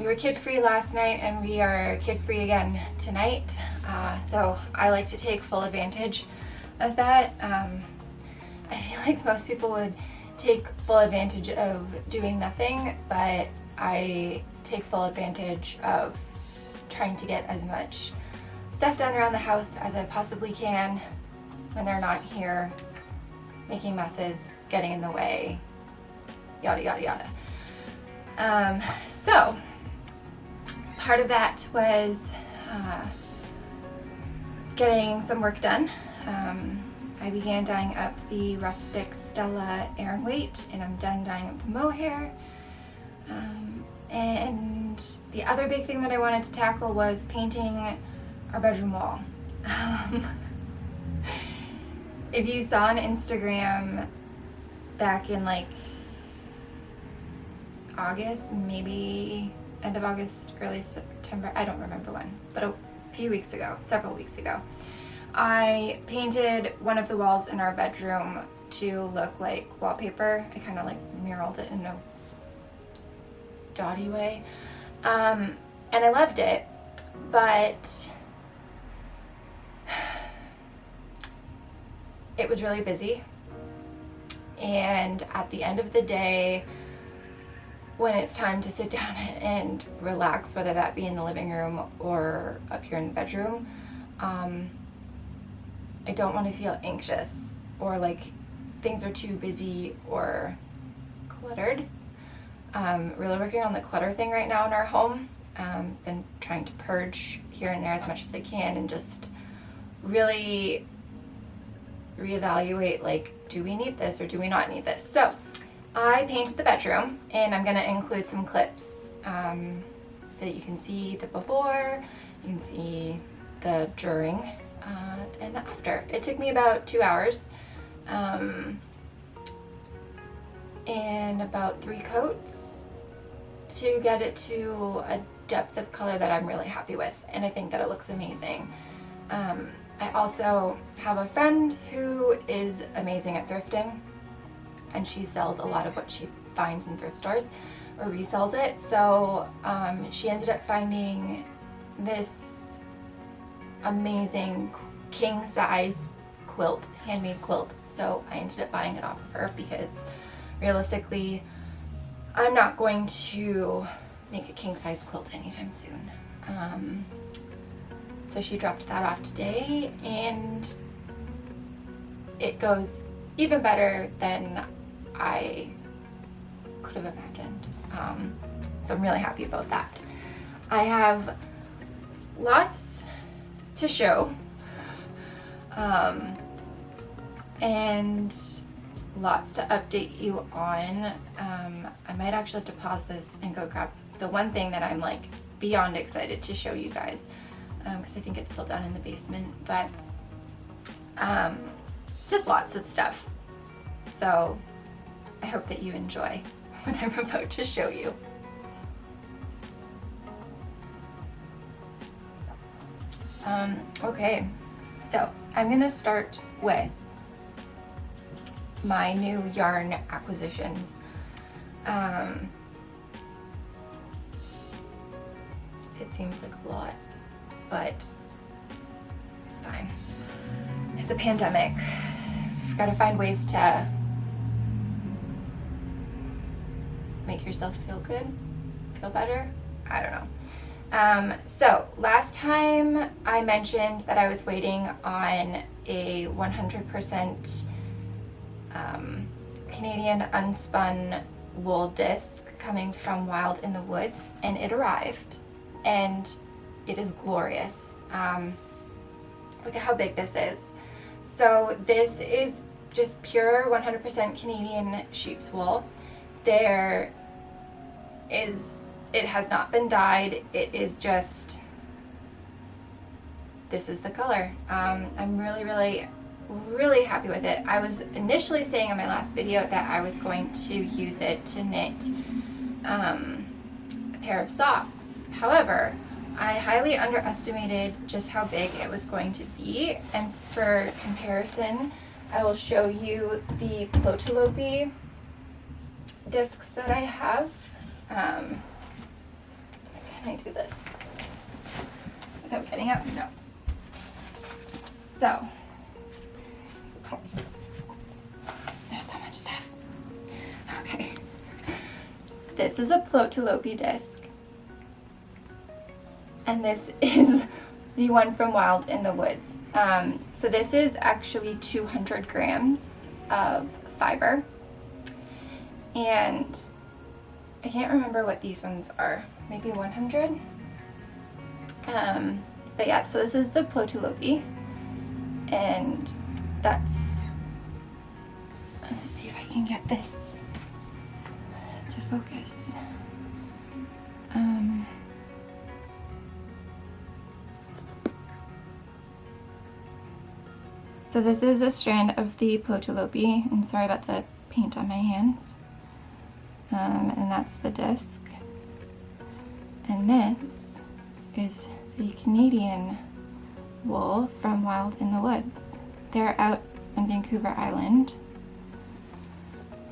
We were kid-free last night and we are kid-free again tonight. So I like to take full advantage of that. I feel like most people would take full advantage of doing nothing, but I take full advantage of trying to get as much stuff done around the house as I possibly can when they're not here, making messes, getting in the way, yada yada yada. So part of that was getting some work done. I began dyeing up the rustic Stella Aran Weight, and I'm done dyeing up the mohair. And the other big thing that I wanted to tackle was painting our bedroom wall. If you saw on Instagram back in like August, maybe end of August, early September, I don't remember when, but a few weeks ago, several weeks ago, I painted one of the walls in our bedroom to look like wallpaper. I kind of like muraled it in a dotty way. And I loved it, but it was really busy. And at the end of the day, when it's time to sit down and relax, whether that be in the living room or up here in the bedroom, I don't want to feel anxious or like things are too busy or cluttered. Really working on the clutter thing right now in our home. Been trying to purge here and there as much as I can and just really reevaluate, like, do we need this or do we not need this? So I painted the bedroom, and I'm gonna include some clips so that you can see the before, you can see the during, and the after. It took me about 2 hours and about 3 coats to get it to a depth of color that I'm really happy with, and I think that it looks amazing. I also have a friend who is amazing at thrifting, and she sells a lot of what she finds in thrift stores or resells it. So she ended up finding this amazing king size quilt, handmade quilt. So I ended up buying it off of her because realistically, I'm not going to make a king size quilt anytime soon. So she dropped that off today, and it goes even better than I could have imagined. So I'm really happy about that. I have lots to show, and lots to update you on. I might actually have to pause this and go grab the one thing that I'm like beyond excited to show you guys, because I think it's still down in the basement, but just lots of stuff. So I hope that you enjoy what I'm about to show you. Okay, so I'm gonna start with my new yarn acquisitions. It seems like a lot, but it's fine. It's a pandemic. You've got to find ways to make yourself feel good, feel better. I don't know. So last time I mentioned that I was waiting on a 100% Canadian unspun wool disc coming from Wild in the Woods, and it arrived, and it is glorious. Look at how big this is. So this is just pure 100% Canadian sheep's wool. It has not been dyed. It is just, this is the color. I'm really happy with it. I was initially saying in my last video that I was going to use it to knit a pair of socks. However, I highly underestimated just how big it was going to be, and for comparison, I will show you the Plotilopi discs that I have. Can I do this without getting up? No. So, there's so much stuff. Okay. This is a Plötulopi disc. And this is the one from Wild in the Woods. So this is actually 200 grams of fiber. And I can't remember what these ones are. Maybe 100? But yeah, so this is the Plötulopi. And that's, let's see if I can get this to focus. So this is a strand of the Plötulopi, and sorry about the paint on my hands. And that's the disc. And this is the Canadian wool from Wild in the Woods. They're out on Vancouver Island.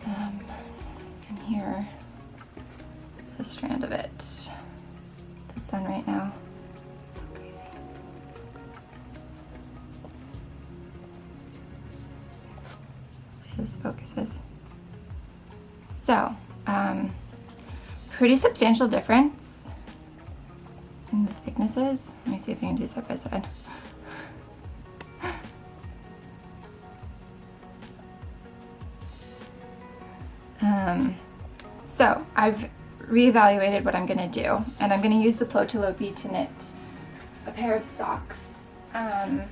And here is a strand of it. The sun right now. So crazy. This focuses. So, pretty substantial difference in the thicknesses. Let me see if I can do side by side. So I've reevaluated what I'm gonna do, and I'm gonna use the Plötulopi to knit a pair of socks. And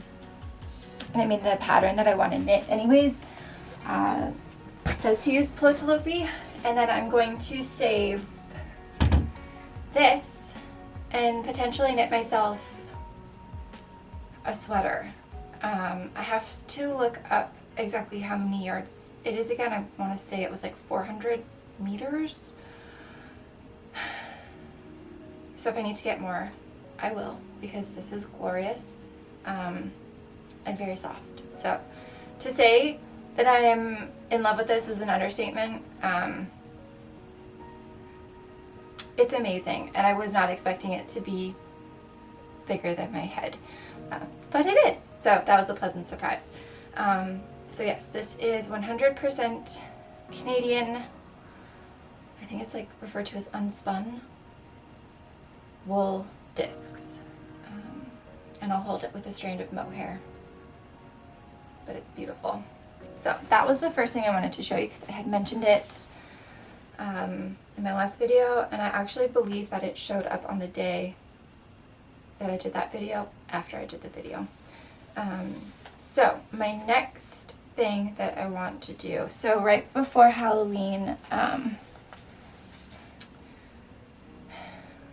I made the pattern that I want to knit anyways. Says to use Plötulopi, and then I'm going to save this and potentially knit myself a sweater. I have to look up exactly how many yards it is again. I want to say it was like 400 meters. So if I need to get more, I will, because this is glorious and very soft. So to say that I am in love with this is an understatement. It's amazing, and I was not expecting it to be bigger than my head, but it is, so that was a pleasant surprise. So yes, this is 100% Canadian, I think it's like referred to as unspun wool discs, and I'll hold it with a strand of mohair, but it's beautiful. So that was the first thing I wanted to show you because I had mentioned it in my last video, and I actually believe that it showed up on the day that I did that video after I did the video. So my next thing that I want to do, so right before Halloween,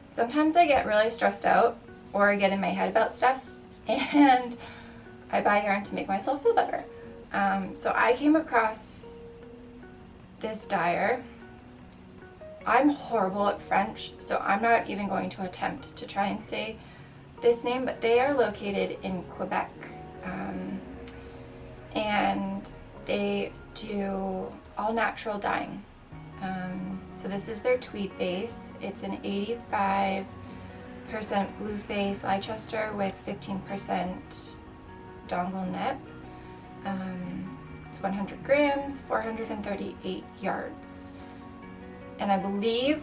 sometimes I get really stressed out or I get in my head about stuff, and I buy yarn to make myself feel better. So I came across this dyer. I'm horrible at French, so I'm not even going to attempt to try and say this name, but they are located in Quebec, and they do all natural dyeing. So this is their tweed base. It's an 85% blue face Leicester with 15% dongle nip. It's 100 grams, 438 yards. And I believe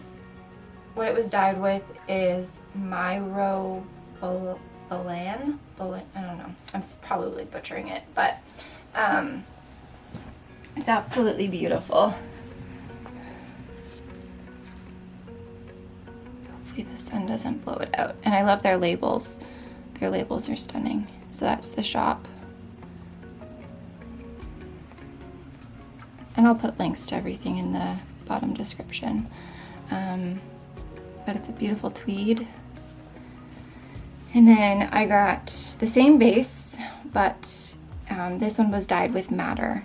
what it was dyed with is Myrobalan. I don't know. I'm probably butchering it, but it's absolutely beautiful. Hopefully the sun doesn't blow it out. And I love their labels. Their labels are stunning. So that's the shop. And I'll put links to everything in the bottom description. But it's a beautiful tweed. And then I got the same base, but this one was dyed with Madder.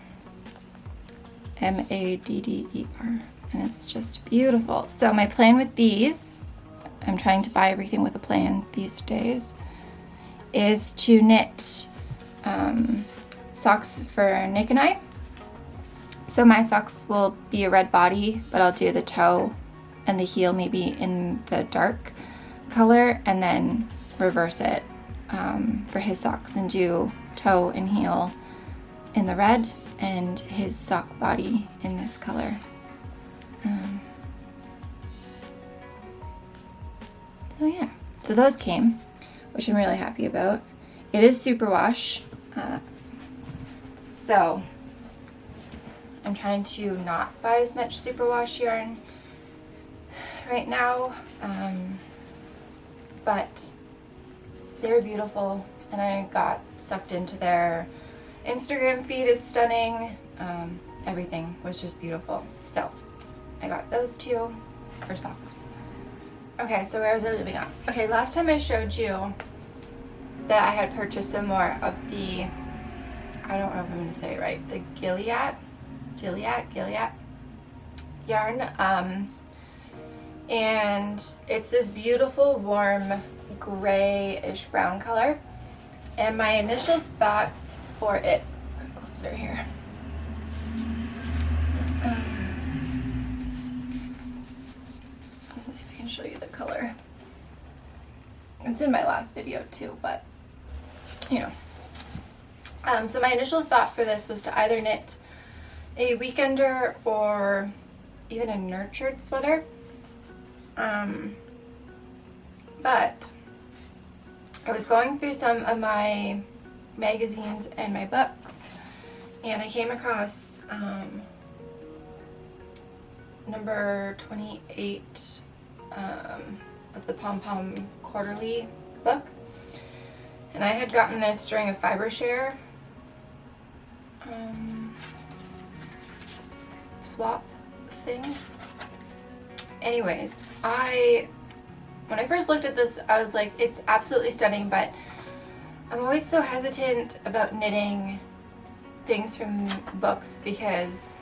M-A-D-D-E-R. And it's just beautiful. So my plan with these, I'm trying to buy everything with a plan these days, is to knit socks for Nick and I. So my socks will be a red body, but I'll do the toe and the heel maybe in the dark color and then reverse it for his socks and do toe and heel in the red and his sock body in this color. So yeah, so those came, which I'm really happy about. It is superwash, so I'm trying to not buy as much superwash yarn right now, but they were beautiful and I got sucked into their Instagram feed is stunning. Everything was just beautiful. So I got those two for socks. Okay, so where was I leaving off? Okay, last time I showed you that I had purchased some more of the, I don't know if I'm going to say it right, the Gilead yarn. And it's this beautiful warm grayish brown color. And my initial thought for it, closer here. Let's see if I can show you the color. It's in my last video too, but you know. So my initial thought for this was to either knit a weekender or even a nurtured sweater. But I was going through some of my magazines and my books and I came across number 28 of the Pom Pom Quarterly book, and I had gotten this during a fiber share swap thing. Anyways, when I first looked at this, I was like, it's absolutely stunning, but I'm always so hesitant about knitting things from books because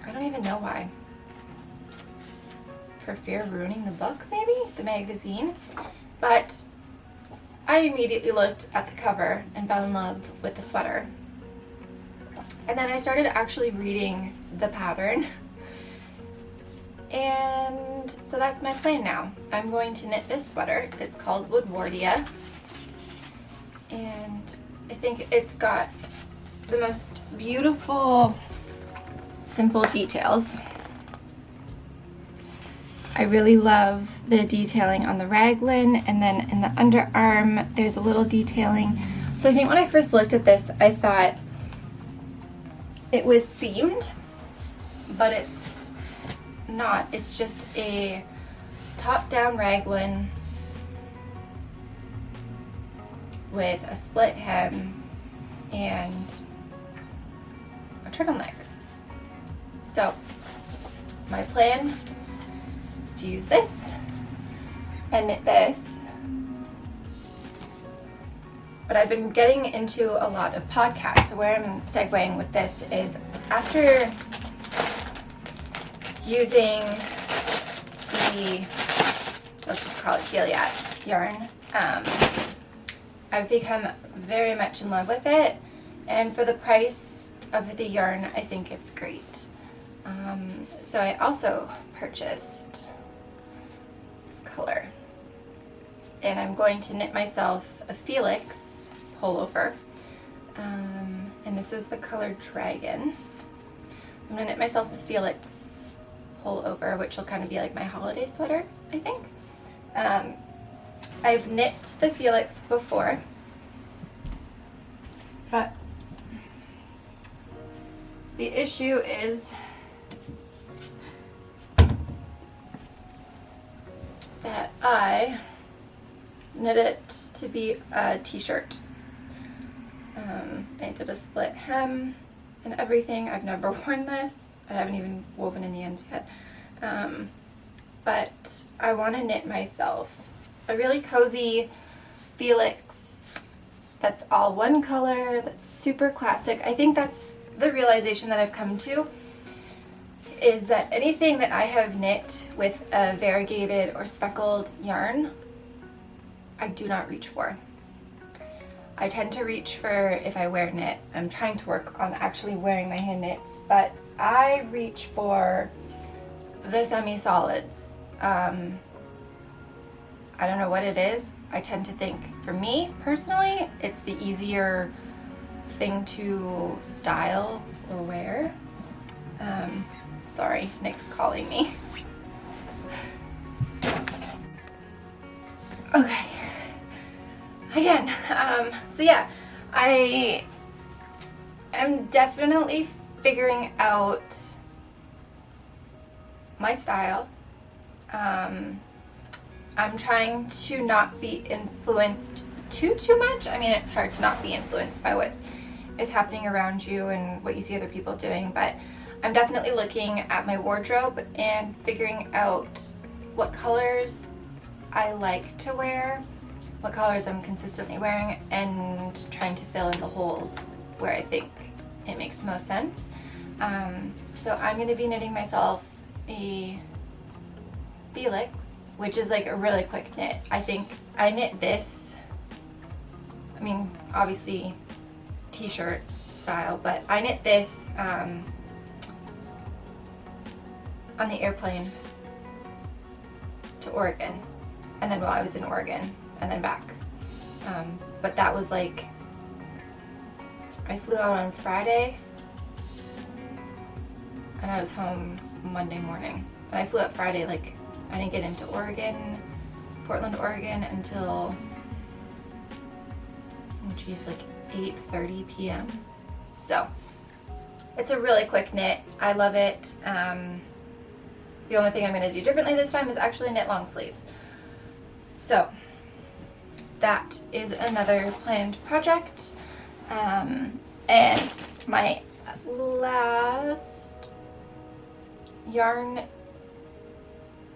I don't even know why. For fear of ruining the book, maybe? The magazine? But I immediately looked at the cover and fell in love with the sweater. And then I started actually reading the pattern. And so that's my plan now. I'm going to knit this sweater. It's called Woodwardia. And I think it's got the most beautiful, simple details. I really love the detailing on the raglan, and then in the underarm there's a little detailing. So I think when I first looked at this, I thought it was seamed, but it's not. It's just a top-down raglan with a split hem and a turtleneck. So my plan is to use this and knit this. But I've been getting into a lot of podcasts. So where I'm segueing with this is after using the, let's just call it Gilead yarn, I've become very much in love with it. And for the price of the yarn, I think it's great. So I also purchased this color. And I'm going to knit myself a Felix pullover. And this is the color Dragon. I'm gonna knit myself a Felix pullover, which will kind of be like my holiday sweater, I think. I've knit the Felix before, but the issue is that I knit it to be a t-shirt. I did a split hem and everything. I've never worn this. I haven't even woven in the ends yet. But I want to knit myself a really cozy Felix that's all one color, that's super classic. I think that's the realization that I've come to, is that anything that I have knit with a variegated or speckled yarn, I do not reach for. I tend to reach for if I wear knit. I'm trying to work on actually wearing my hand knits, but I reach for the semi-solids I don't know what it is. I tend to think, for me personally, it's the easier thing to style or wear. Sorry, Nick's calling me. Okay. Again, so yeah, I am definitely figuring out my style. I'm trying to not be influenced too much. I mean, it's hard to not be influenced by what is happening around you and what you see other people doing, but I'm definitely looking at my wardrobe and figuring out what colors I like to wear, what colors I'm consistently wearing, and trying to fill in the holes where I think it makes the most sense. So I'm going to be knitting myself a Felix, which is like a really quick knit. I think I knit this, I mean, obviously t-shirt style, but I knit this on the airplane to Oregon, and then while I was in Oregon, and then back. But that was like, I flew out on Friday, and I was home Monday morning. And I flew out Friday, like, I didn't get into Oregon, Portland, Oregon until, oh geez, like 8:30 p.m. So it's a really quick knit. I love it. The only thing I'm going to do differently this time is actually knit long sleeves. So that is another planned project. And my last yarn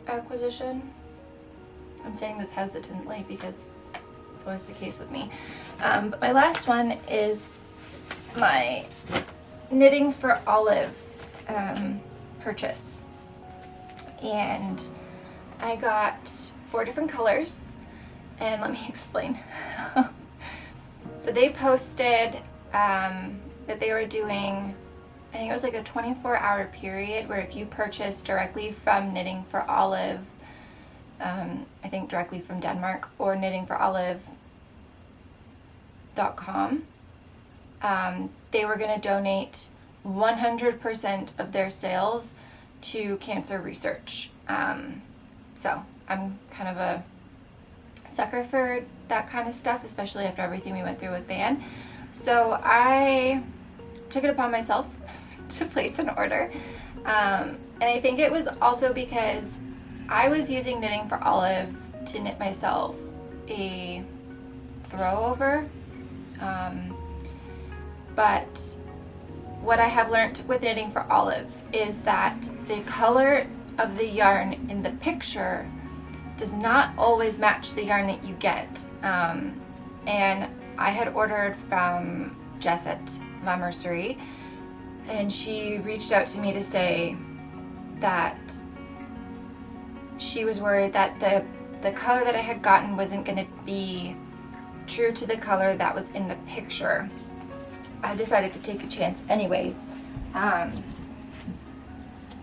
acquisition, I'm saying this hesitantly because it's always the case with me, but my last one is my Knitting for Olive purchase, and I got 4 different colors, and let me explain. So they posted that they were doing, I think it was like a 24-hour period where if you purchase directly from Knitting for Olive, I think directly from Denmark, or knittingforolive.com, they were going to donate 100% of their sales to cancer research. So I'm kind of a sucker for that kind of stuff, especially after everything we went through with Ban. So I took it upon myself to place an order. And I think it was also because I was using Knitting for Olive to knit myself a throwover. But what I have learned with Knitting for Olive is that the color of the yarn in the picture does not always match the yarn that you get. And I had ordered from Jess at La Mercerie, and she reached out to me to say that she was worried that the color that I had gotten wasn't going to be true to the color that was in the picture. I decided to take a chance anyways, but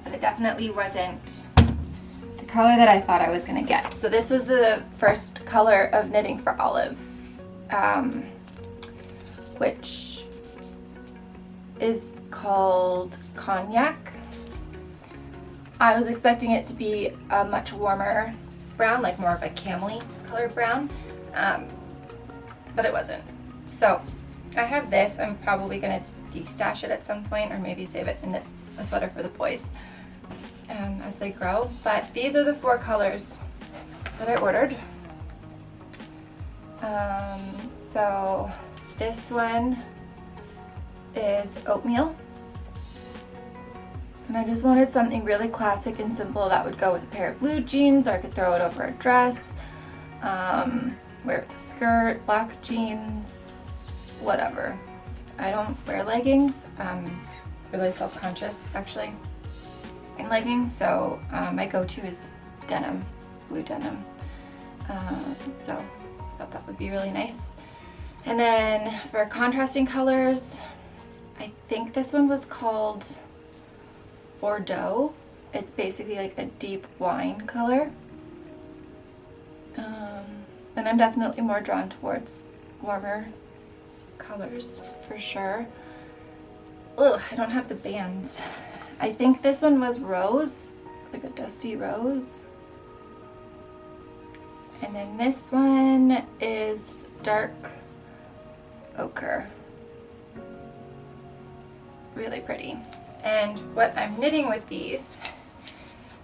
it definitely wasn't the color that I thought I was going to get. So this was the first color of Knitting for Olive, which is called Cognac. I was expecting it to be a much warmer brown, like more of a camely colored brown, but it wasn't. So I have this. I'm probably going to de-stash it at some point, or maybe save it and knit a sweater for the boys as they grow. But these are the 4 colors that I ordered. So this one is oatmeal, and I just wanted something really classic and simple that would go with a pair of blue jeans, or I could throw it over a dress, wear it with a skirt, black jeans, whatever. I don't wear leggings. I'm really self-conscious actually in leggings, so my go-to is denim, blue denim. So I thought that would be really nice. And then for contrasting colors, I think this one was called Bordeaux, It's basically like a deep wine color. And I'm definitely more drawn towards warmer colors for sure. Ugh, I don't have the bands. I think this one was rose, like a dusty rose. And then this one is dark ochre. Really pretty. And what I'm knitting with these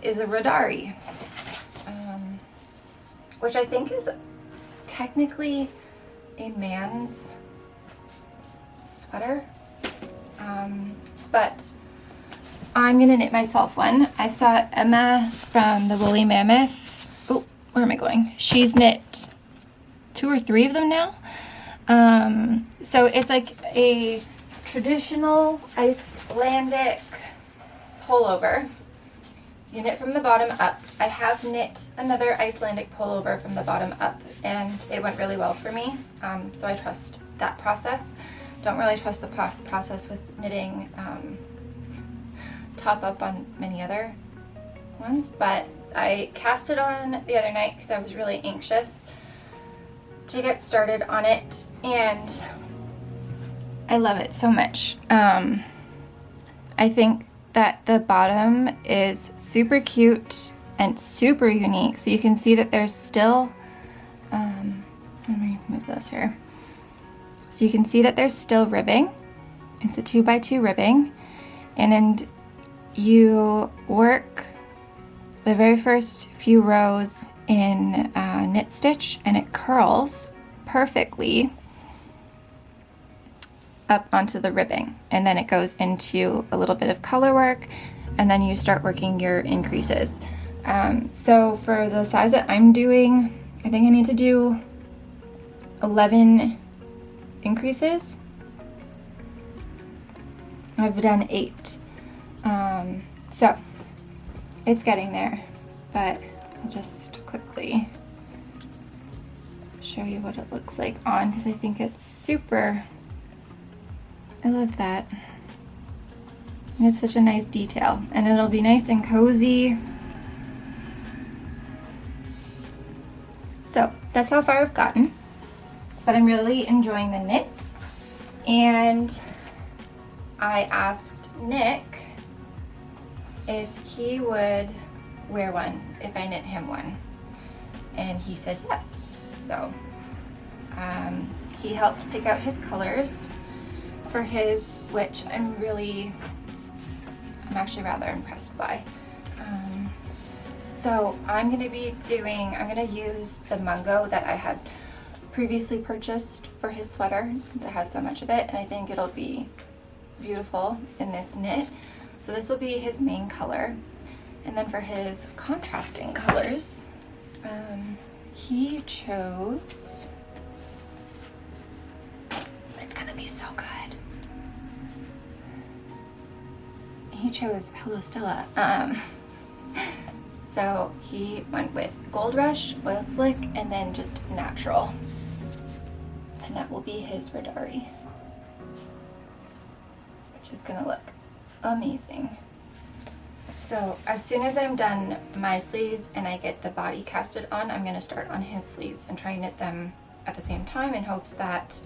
is a Rodari, which I think is technically a man's sweater, but I'm gonna knit myself one. I saw Emma from the Woolly Mammoth. Oh, where am I going? She's knit 2 or 3 of them now. So it's like a traditional Icelandic pullover. You knit from the bottom up. I have knit another Icelandic pullover from the bottom up, and it went really well for me. So I trust that process. Don't really trust the process with knitting top up on many other ones, but I cast it on the other night because I was really anxious to get started on it, and I love it so much. I think that the bottom is super cute and super unique. So you can see that there's still, let me move this here. So you can see that there's still ribbing. It's a 2x2 ribbing. And you work the very first few rows in knit stitch, and it curls perfectly up onto the ribbing, and then it goes into a little bit of color work, and then you start working your increases. So for the size that I'm doing, I think I need to do 11 increases. I've done 8. So it's getting there, but I'll just quickly show you what it looks like on, because I think it's super, I love that. And it's such a nice detail, and it'll be nice and cozy. So that's how far I've gotten, but I'm really enjoying the knit. And I asked Nick if he would wear one if I knit him one, and he said yes. So he helped pick out his colors for his, which I'm actually rather impressed by. So I'm gonna use the Mungo that I had previously purchased for his sweater, since I have so much of it, and I think it'll be beautiful in this knit. So this will be his main color. And then for his contrasting colors, he chose, it's gonna be so good. He chose Hello Stella. So he went with Gold Rush, Oil Slick, and then just Natural. And that will be his Rodari, which is gonna look amazing. So as soon as I'm done my sleeves and I get the body casted on, I'm gonna start on his sleeves and try and knit them at the same time in hopes that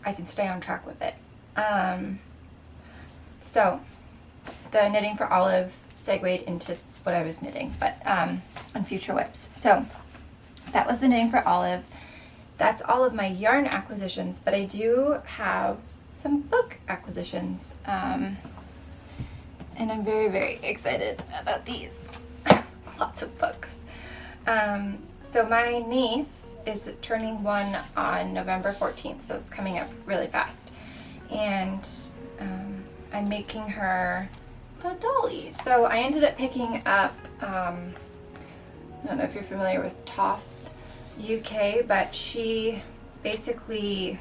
I can stay on track with it. So the knitting for Olive segued into what I was knitting, but on future whips. So that was the knitting for Olive. That's all of my yarn acquisitions, but I do have some book acquisitions. And I'm very, very excited about these. Lots of books. So my niece is turning 1 on November 14th, so it's coming up really fast. And I'm making her a dolly. So I ended up picking up, I don't know if you're familiar with Toft UK, but she basically,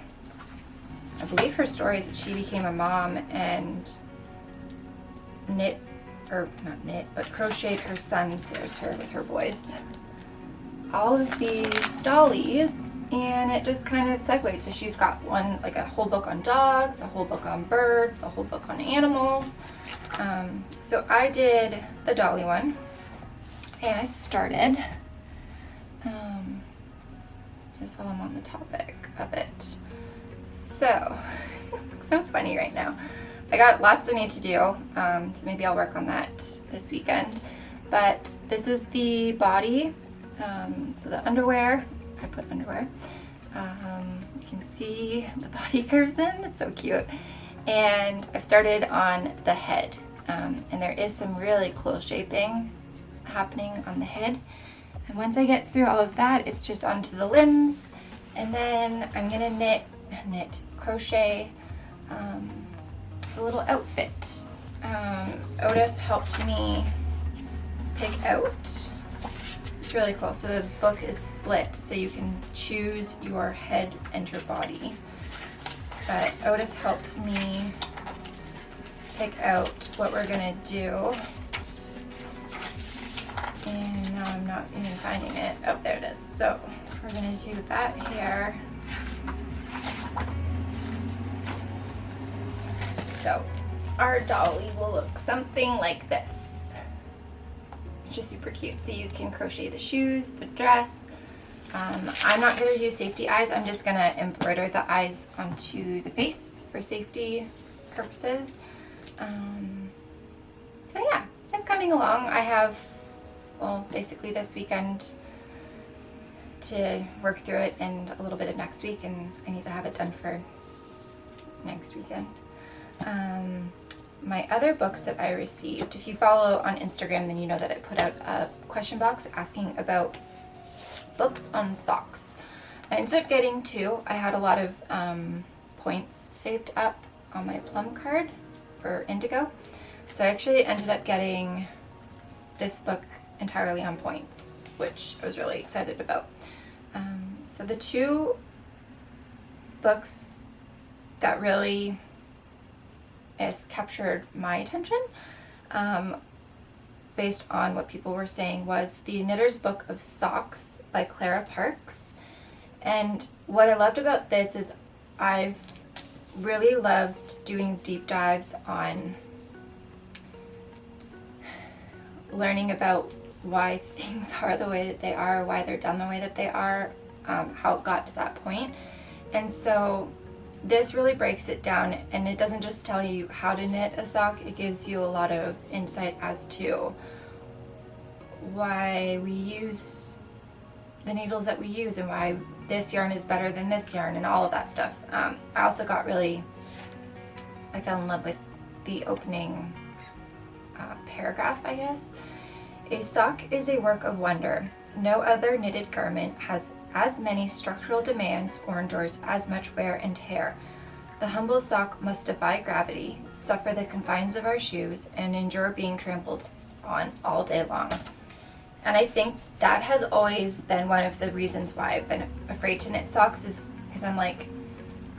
I believe her story is that she became a mom and crocheted her son's, there's her with her boys, all of these dollies, and it just kind of segues. So she's got one, like a whole book on dogs, a whole book on birds, a whole book on animals, So I did the Dolly one, and I started, just while I'm on the topic of it. So, it looks so funny right now. I got lots I need to do, so maybe I'll work on that this weekend. But this is the body, so the underwear, I put underwear. You can see the body curves in, it's so cute. And I've started on the head, and there is some really cool shaping happening on the head. And once I get through all of that, it's just onto the limbs, and then I'm gonna crochet a little outfit. Otis helped me pick out. It's really cool. So the book is split, so you can choose your head and your body. But Otis helped me pick out what we're gonna do. And now I'm not even finding it. Oh, there it is. So we're gonna do that hair. So our dolly will look something like this. It's just super cute. So you can crochet the shoes, the dress. I'm not gonna do safety eyes. I'm just gonna embroider the eyes onto the face for safety purposes. So yeah, it's coming along. I have, well, basically this weekend to work through it and a little bit of next week, and I need to have it done for next weekend. My other books that I received, if you follow on Instagram, then you know that I put out a question box asking about books on socks. I ended up getting 2. I had a lot of points saved up on my Plum card for Indigo. So I actually ended up getting this book entirely on points, which I was really excited about. So the 2 books that really has captured my attention, based on what people were saying, was The Knitter's Book of Socks by Clara Parks. And what I loved about this is I've really loved doing deep dives on learning about why things are the way that they are, why they're done the way that they are, how it got to that point. And so this really breaks it down, and it doesn't just tell you how to knit a sock, it gives you a lot of insight as to why we use the needles that we use and why this yarn is better than this yarn and all of that stuff. I also I fell in love with the opening paragraph, I guess. A sock is a work of wonder. No other knitted garment has as many structural demands or endures as much wear and tear. The humble sock must defy gravity, suffer the confines of our shoes, and endure being trampled on all day long. And I think that has always been one of the reasons why I've been afraid to knit socks, is because I'm like,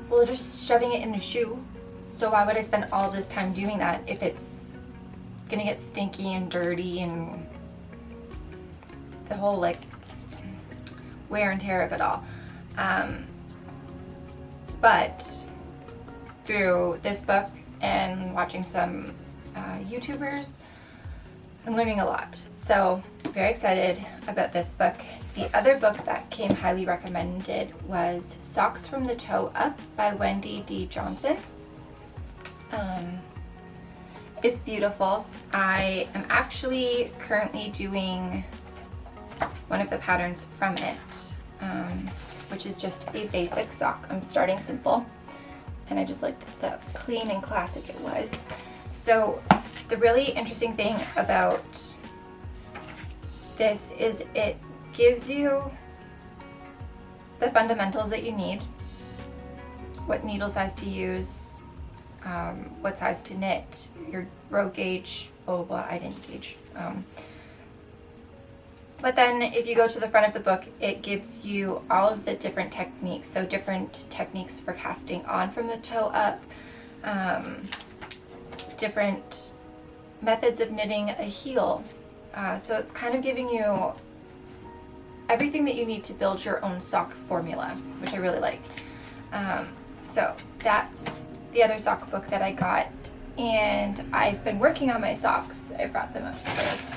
well, just shoving it in a shoe. So why would I spend all this time doing that if it's gonna get stinky and dirty and the whole like wear and tear of it all. But through this book and watching some YouTubers, I'm learning a lot. So very excited about this book. The other book that came highly recommended was Socks from the Toe Up by Wendy D. Johnson. It's beautiful. I am actually currently doing one of the patterns from it, which is just a basic sock. I'm starting simple, and I just liked the clean and classic it was. So the really interesting thing about this is it gives you the fundamentals that you need, what needle size to use, what size to knit, your row gauge. Oh, well, I didn't gauge. But then if you go to the front of the book, it gives you all of the different techniques. So different techniques for casting on from the toe up, different methods of knitting a heel. So it's kind of giving you everything that you need to build your own sock formula, which I really like. So that's the other sock book that I got and I've been working on my socks. I brought them upstairs.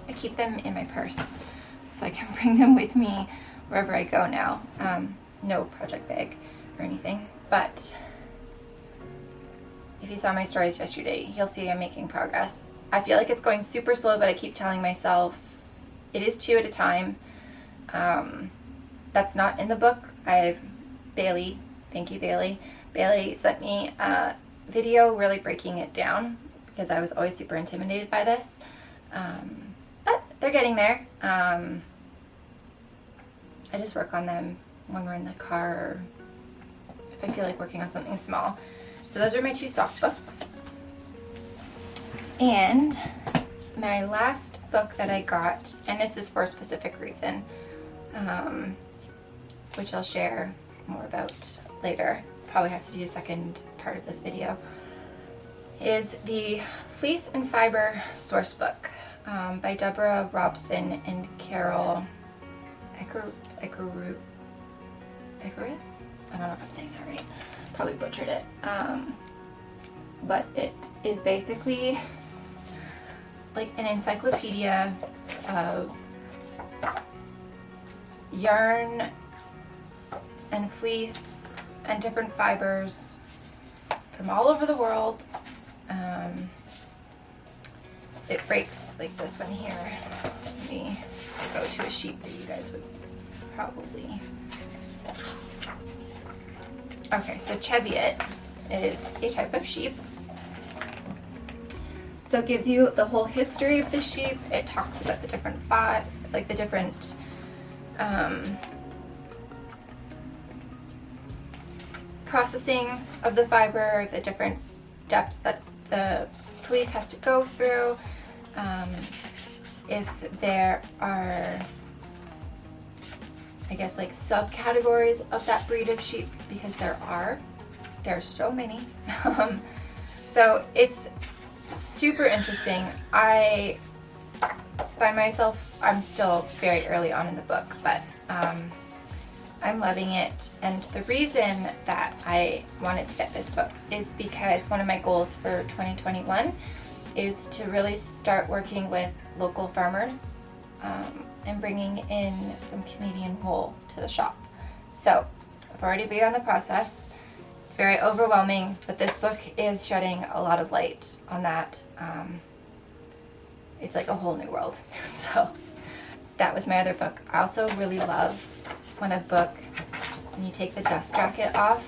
I keep them in my purse so I can bring them with me wherever I go now. No project bag or anything, but if you saw my stories yesterday, you'll see I'm making progress. I feel like it's going super slow, but I keep telling myself it is 2 at a time. That's not in the book. Bailey, thank you, Bailey. Bailey sent me a video really breaking it down because I was always super intimidated by this. But they're getting there. I just work on them when we're in the car or if I feel like working on something small. So those are my 2 sock books. And my last book that I got, and this is for a specific reason, which I'll share more about later. Probably have to do a second part of this video, is the Fleece and Fiber Source Book by Deborah Robson and Carol Icarus? I don't know if I'm saying that right. Probably butchered it. But it is basically like an encyclopedia of yarn and fleece and different fibers from all over the world. It breaks like this one here. Let me go to a sheet that you guys would probably... Okay, so Cheviot is a type of sheep. So it gives you the whole history of the sheep. It talks about the different processing of the fiber, the different steps that the fleece has to go through. If there are, I guess, like subcategories of that breed of sheep, because there's so many. So it's super interesting. I find myself, I'm still very early on in the book, but I'm loving it. And the reason that I wanted to get this book is because one of my goals for 2021 is to really start working with local farmers and bringing in some Canadian wool to the shop. So I've already begun the process. It's very overwhelming, but this book is shedding a lot of light on that. It's like a whole new world. So that was my other book. I also really love when when you take the dust jacket off,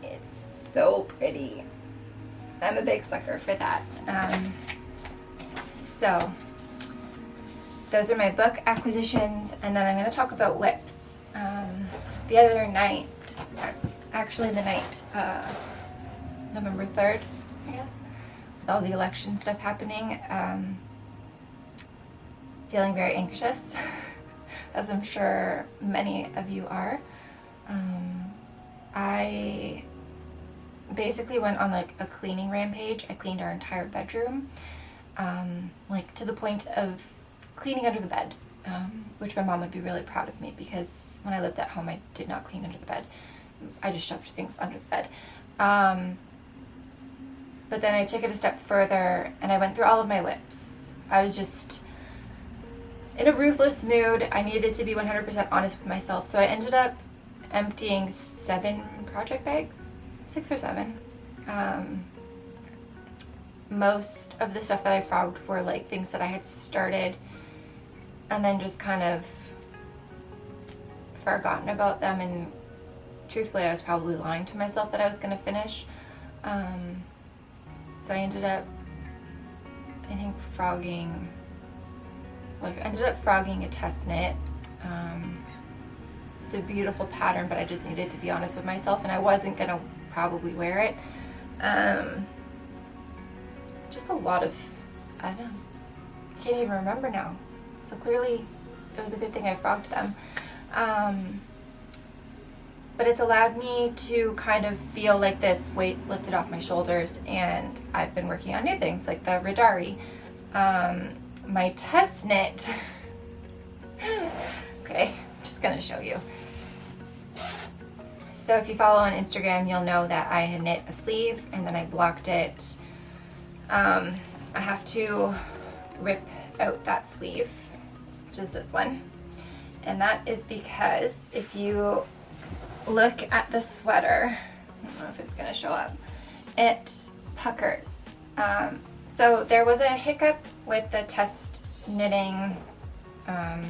it's so pretty. I'm a big sucker for that. So those are my book acquisitions, and then I'm going to talk about whips. The other night, actually the night, November 3rd, I guess, with all the election stuff happening, feeling very anxious, as I'm sure many of you are. I basically went on like a cleaning rampage. I cleaned our entire bedroom, like to the point of cleaning under the bed, which my mom would be really proud of me, because when I lived at home I did not clean under the bed. I just shoved things under the bed. But then I took it a step further and I went through all of my whips. I was just in a ruthless mood. I needed to be 100% honest with myself. So I ended up emptying 7 project bags, 6 or 7. Most of the stuff that I frogged were like things that I had started and then just kind of forgotten about them, and truthfully I was probably lying to myself that I was going to finish. So I ended up, I think, frogging a test knit. It's a beautiful pattern, but I just needed to be honest with myself, and I wasn't gonna probably wear it. Just a lot of, I don't know, I can't even remember now. So clearly it was a good thing I frogged them. But it's allowed me to kind of feel like this weight lifted off my shoulders, and I've been working on new things like the Radari. My test knit, okay, I'm just gonna show you. So if you follow on Instagram, you'll know that I had knit a sleeve and then I blocked it. I have to rip out that sleeve, which is this one. And that is because if you look at the sweater, I don't know if it's gonna show up, it puckers. So there was a hiccup with the test knitting. I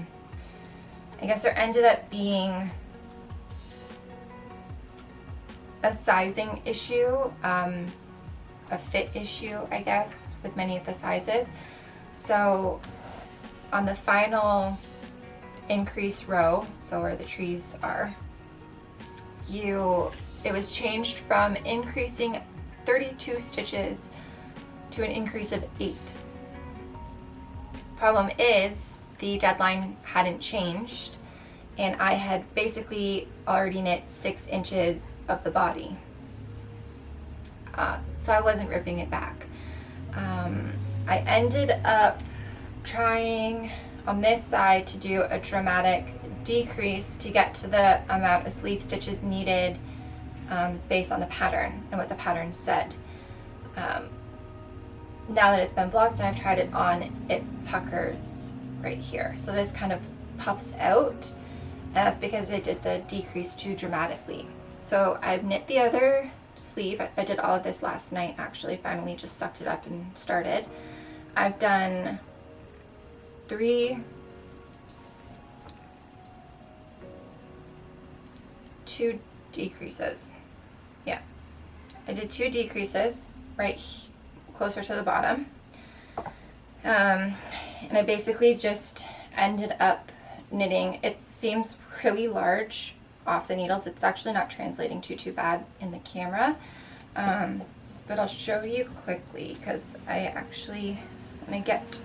guess there ended up being a sizing issue, a fit issue, I guess, with many of the sizes. So on the final increase row, so where the trees are, it was changed from increasing 32 stitches to an increase of 8. Problem is, the deadline hadn't changed, and I had basically already knit 6 inches of the body. So I wasn't ripping it back. I ended up trying on this side to do a dramatic decrease to get to the amount of sleeve stitches needed based on the pattern and what the pattern said. Now that it's been blocked and I've tried it on, it puckers right here. So this kind of puffs out, and that's because I did the decrease too dramatically. So I've knit the other sleeve. I did all of this last night actually, finally just sucked it up and started. I've done 2 decreases. Yeah, I did 2 decreases right closer to the bottom. And I basically just ended up knitting. It seems really large off the needles. It's actually not translating too bad in the camera. But I'll show you quickly because I actually want to get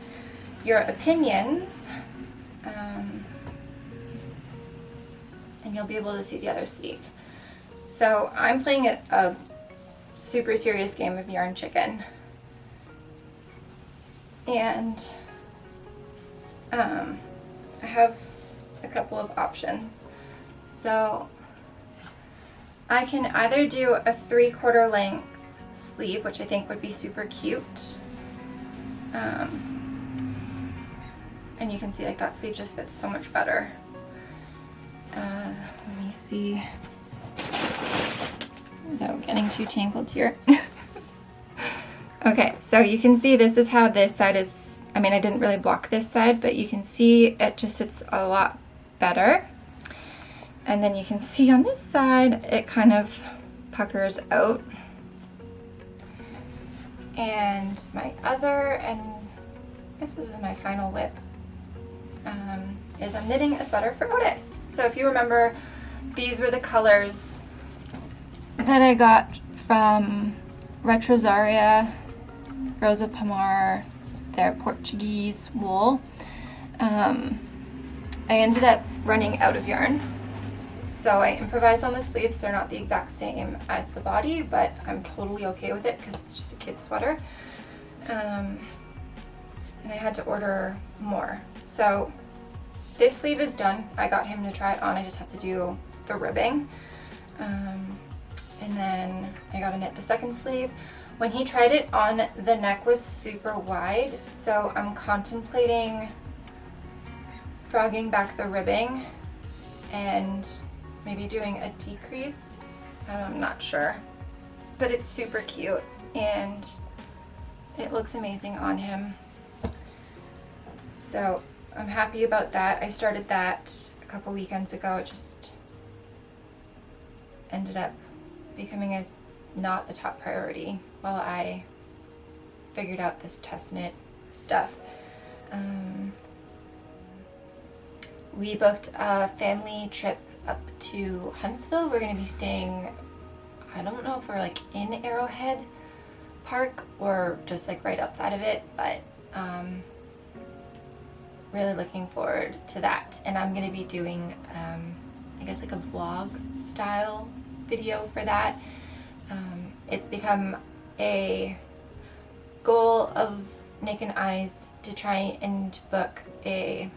your opinions. And you'll be able to see the other sleeve. So I'm playing a super serious game of yarn chicken. And I have a couple of options. So I can either do a 3/4 length sleeve, which I think would be super cute. And you can see like that sleeve just fits so much better. Let me see without getting too tangled here. Okay, so you can see this is how this side is. I mean, I didn't really block this side, but you can see it just sits a lot better. And then you can see on this side, it kind of puckers out. And my other, and I guess this is my final whip, is I'm knitting a sweater for Otis. So if you remember, these were the colors that I got from Retrosaria, Rosa Pomar, their Portuguese wool. I ended up running out of yarn, so I improvised on the sleeves. They're not the exact same as the body, but I'm totally okay with it because it's just a kid's sweater. And I had to order more. So this sleeve is done. I got him to try it on. I just have to do the ribbing. And then I got to knit the second sleeve. When he tried it on, the neck was super wide, so I'm contemplating frogging back the ribbing and maybe doing a decrease. I'm not sure, but it's super cute and it looks amazing on him. So I'm happy about that. I started that a couple weekends ago. It just ended up becoming not a top priority while I figured out this test knit stuff. We booked a family trip up to Huntsville. We're going to be staying, I don't know if we're like in Arrowhead Park or just like right outside of it, but really looking forward to that. And I'm going to be doing, I guess like a vlog style video for that. It's become a goal of Nick and I's to try and book a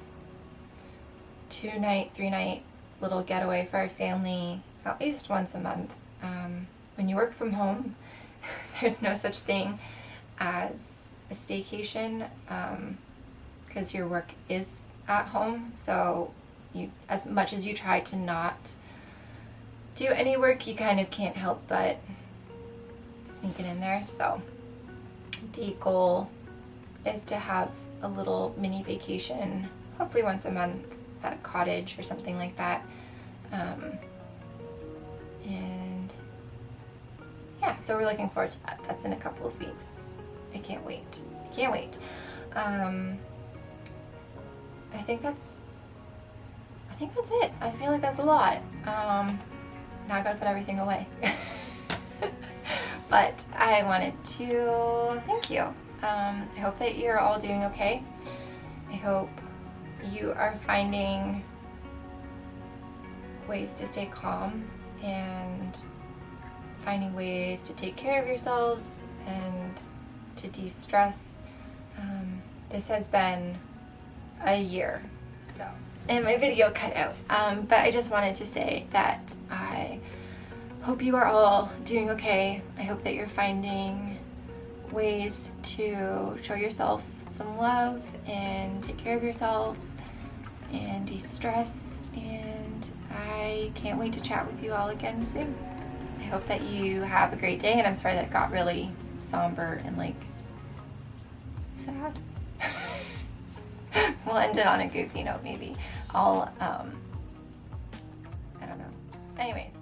2-night, 3-night little getaway for our family at least once a month. When you work from home, there's no such thing as a staycation, because your work is at home. So you, as much as you try to not do any work, you kind of can't help but sneak it in there. So the goal is to have a little mini vacation, hopefully once a month, at a cottage or something like that. And yeah, so we're looking forward to that. That's in a couple of weeks. I can't wait. I can't wait. I think that's it. I feel like that's a lot. Now I gotta put everything away. But I wanted to thank you. I hope that you're all doing okay. I hope you are finding ways to stay calm and finding ways to take care of yourselves and to de-stress. This has been a year, so, and my video cut out, but I just wanted to say that I hope you are all doing okay. I hope that you're finding ways to show yourself some love and take care of yourselves and de-stress, and I can't wait to chat with you all again soon. I hope that you have a great day, and I'm sorry that got really somber and like sad. We'll end it on a goofy note maybe. I don't know. Anyways.